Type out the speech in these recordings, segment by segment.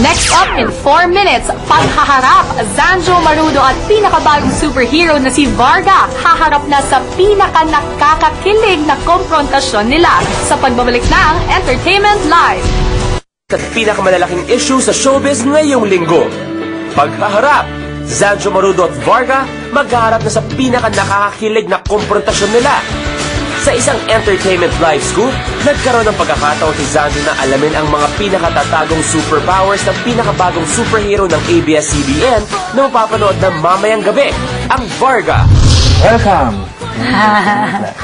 Next up in 4 minutes, paghaharap, Zanjo Marudo at pinakabagong superhero na si Varga haharap na sa pinaka-nakakakilig na komprontasyon nila sa pagbabalik ng Entertainment Live. At pinakamalalaking issue sa showbiz ngayong linggo. Paghaharap, Zanjo Marudo at Varga maghaharap na sa pinaka-nakakakilig na komprontasyon nila. Sa isang Entertainment Live scoop, nagkaroon ng pagkakataon si Zanjo na alamin ang mga pinakatatagong superpowers ng pinakabagong superhero ng ABS-CBN na mapapanood na mamayang gabi, ang Varga. Welcome!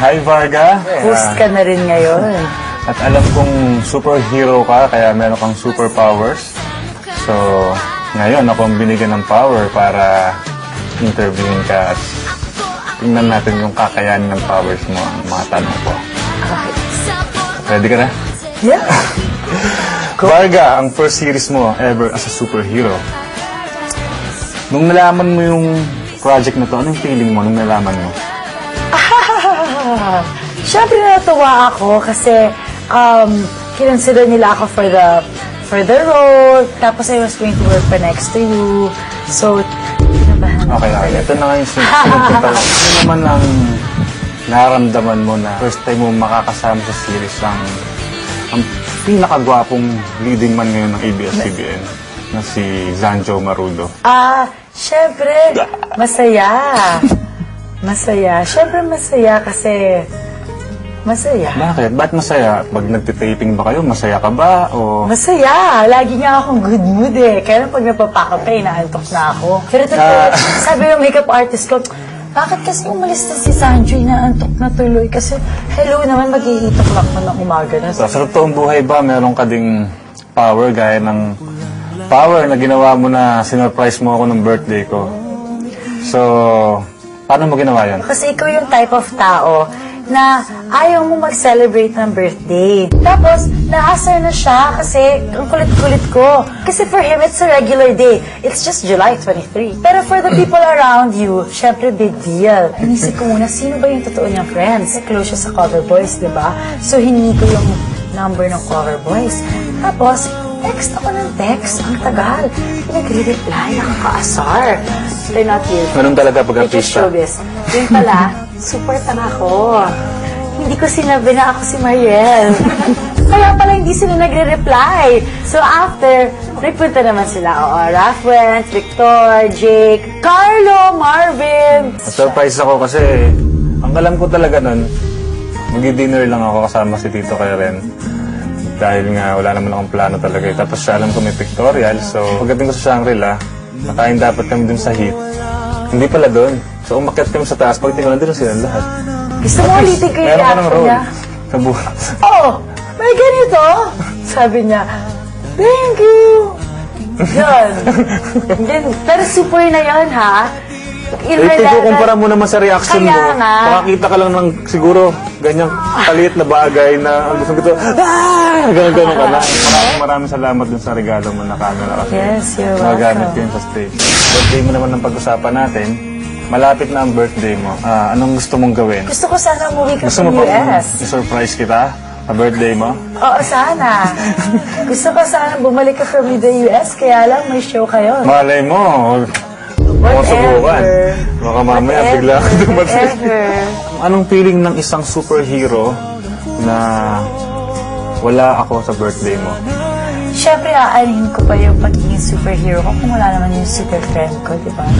Hi, Varga! Host ka na rin ngayon. At alam kong superhero ka, kaya meron kang superpowers. So, ngayon ako ang binigyan ng power para interviewin ka at tingnan natin yung kakayanin ng powers mo ang mga tanong ko. Ready ka na? Yeah. Varga, ang first series mo ever as a superhero. Nung nalaman mo yung project na to, anong feeling mo nung nalaman mo? Siyempre natuwa ako kasi kinonsider nila ako for the role. Tapos I was going to work pa next to you. So, Okay. Ito na nga yung sunod-sunod. Ano naman ang nararamdaman mo na first time mo makakasama sa series ang pinakagwapong leading man ngayon ng ABS-CBN na si Zanjo Marudo? Siyempre, masaya. Masaya. Siyempre masaya kasi masaya. Bakit? Ba't masaya? Pag nagtitaping ba kayo, masaya ka ba? O... Masaya. Lagi nga akong good mood eh. Kaya pag napapakap ka, inaantok na ako. Pero sabi yung makeup artist ko, bakit kasi umalis na si Zanjo, inaantok na tuloy? Kasi, hello naman, mag-iitok lang ko ng umaga na. So, sa totoong buhay ba, meron ka ding power gaya ng power na ginawa mo na sinurprise mo ako ng birthday ko? So, paano mo ginawa yan? Kasi ikaw yung type of tao na ayaw mo mag-celebrate ng birthday. Tapos, naasar na siya kasi ang kulit-kulit ko. Kasi for him, it's a regular day. It's just July 23. Pero for the people around you, syempre big deal. Inisip ko muna, sino ba yung totoo niyang friends? Close siya sa Cover Boys, di ba? So, hiningi ko yung number ng Cover Boys. Tapos, text ako ng text. Ang tagal. Nagre-reply, nakakaasar. They're not here. Ganun talaga pag-artista. Yun pala, super tanga ko. Hindi ko sinabi na ako si Mariel. Kaya pala hindi sila nagre-reply. So after, nagpunta naman sila. Raph went, Victor, Jake, Carlo, Marvin. Surprise ako kasi ang alam ko talaga nun, mag-dinner lang ako kasama si Tito Karen. Dahil nga wala naman akong plano talaga. Tapos siya alam ko may pictorial. So pagdating ko sa Shangri-La, nakain dapat kami dun sa Heat. Hindi pala dun. So umakyat kami sa taas. Pagdating ko nandun sila lahat. Gusto mo ulitin ko yung reaction reaction niya? Sa buhay. Oh, may ganito? Sabi niya, thank you. Yun. Pero super na yun, ha? Kumpara mo naman sa reaction mo. Makakita ka lang ng siguro ganyang kaliit na bagay na gusto ko ito, gano'n ka na. Maraming salamat dun sa regalo mo na camera kasi yes, you're welcome. Nagamit ko yun sa stage. Birthday mo naman ang pag-usapan natin. Malapit na ang birthday mo. Anong gusto mong gawin? Gusto ko sana umuwi ka Gusto from mo US. i-surprise kita sa birthday mo? Oo, sana. Gusto ko sana bumalik ka from the US, kaya lang may show kayo. Malay mo. Subukan. Baka mamaya bigla dumating. Anong feeling ng isang superhero na wala ako sa birthday mo? Siyempre, aalihin ko pa yung pagiging superhero ko kung wala naman yung super friend ko, di ba?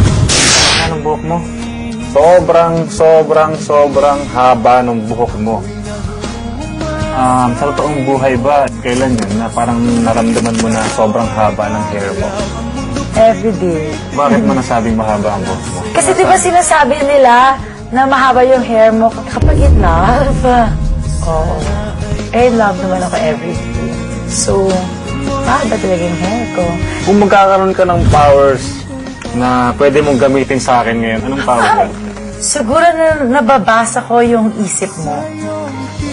Anong buhok mo? Sobrang haba ng buhok mo. Sa totoong buhay ba, kailan yun na parang naramdaman mo na sobrang haba ng hair mo? Every day. Bakit mo nasabing mahaba ang buhok mo? Kasi di ba sinasabi nila na mahaba yung hair mo kapag in love? Oo. In love naman ako every day. So, mahaba talaga yung hair ko. Kung magkakaroon ka ng powers na pwede mong gamitin sa akin ngayon, anong power yan? Siguro na nababasa ko yung isip mo.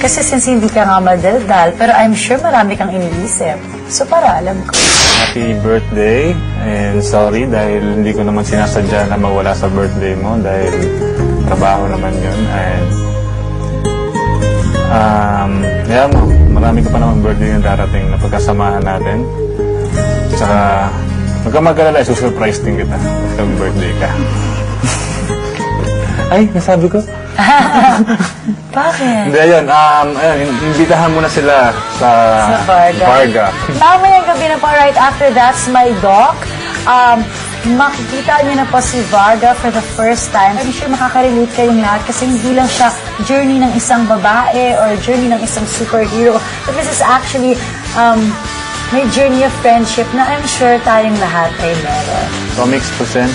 Kasi since hindi ka nga madaldal, pero I'm sure marami kang iniisip. So para alam ko. Happy birthday, and sorry dahil hindi ko naman sinasadya na mawala sa birthday mo dahil trabaho naman yun. And marami ka pa naman birthday na darating na pagkasamahan natin. Tsaka, huwag ka mag-alala, susurprise din kita. Pag birthday ka. Ay, nasabi ko. Bakit? Hindi, ayun, imbitahan mo na sila sa Varga. Mamayang gabi na po, right after That's My Doc, makikita niyo na po si Varga for the first time. I'm sure makaka-relate kayong lahat kasi hindi lang siya journey ng isang babae or journey ng isang superhero. But this is actually may journey of friendship na I'm sure tayong lahat ay meron. Comics present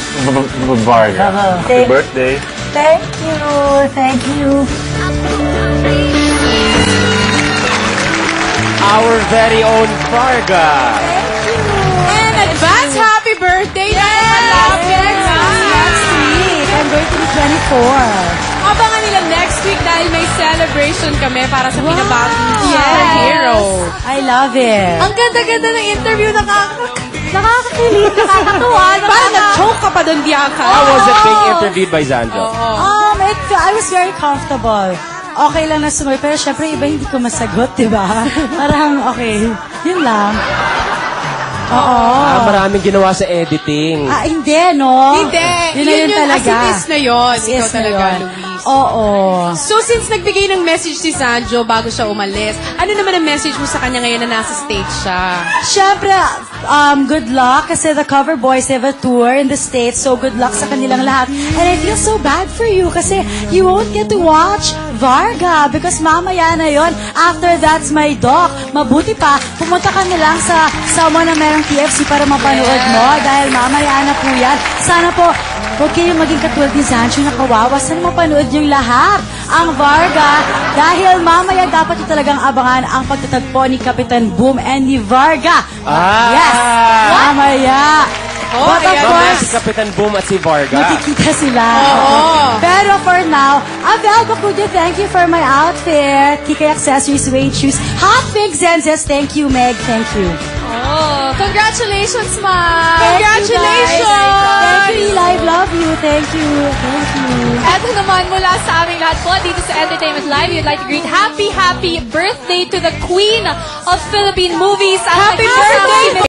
Varga. Happy birthday. Thank you. Thank you. Our very own Varga. And advance happy birthday na Next week, I'm going to be 24. Abangan nila next week dahil may celebration kami para sa pinabagong superhero. I love it. Ang ganda-ganda ng interview, Nakakakilig, nakakatuwa. Parang nag-choke ka pa doon, Bianca. How was it being interviewed by Zanjo? I was very comfortable. Okay lang na sumagot, pero syempre iba hindi ko masagot, di ba? Parang okay, yun lang. Oo. Maraming ginawa sa editing. Hindi, no? Hindi. Yun na yun talaga. As it is na yun. As Ikaw is na talaga, yun. Luis. Oo. So, since nagbigay ng message si Zanjo bago siya umalis, ano naman ang message mo sa kanya ngayon na nasa stage siya? Syempre, good luck kasi the Cover Boys have a tour in the States, so good luck sa kanilang lahat. And I feel so bad for you kasi you won't get to watch Varga because mamaya na yon. After That's My Doc, mabuti pa, pumunta ka na lang sa someone na merong TFC para mapanood mo dahil mamaya na po yan. Sana po, huwag kayong maging katulad ni Zanjo na kawawa. Sana mapanood yung lahat ang Varga dahil mamaya dapat yung talagang abangan ang pagtatagpo ni Kapitan Boom and ni Varga. Yes! Mamaya! But of Mamaya course, si Kapitan Boom at si Varga. magkikita sila. Oo. Pero for now, Abel Bacudio, thank you for my outfit. Kikay Accessories, Wade Shoes, Hot Pink Zenzes, thank you, Meg, thank you. Oh, congratulations, Ma! Congratulations! Thank you, Eli, love you, thank you, thank you. Eto naman mula sa aming lahat po dito sa Entertainment Live, we'd like to greet happy birthday to the Queen of Philippine Movies. Happy birthday!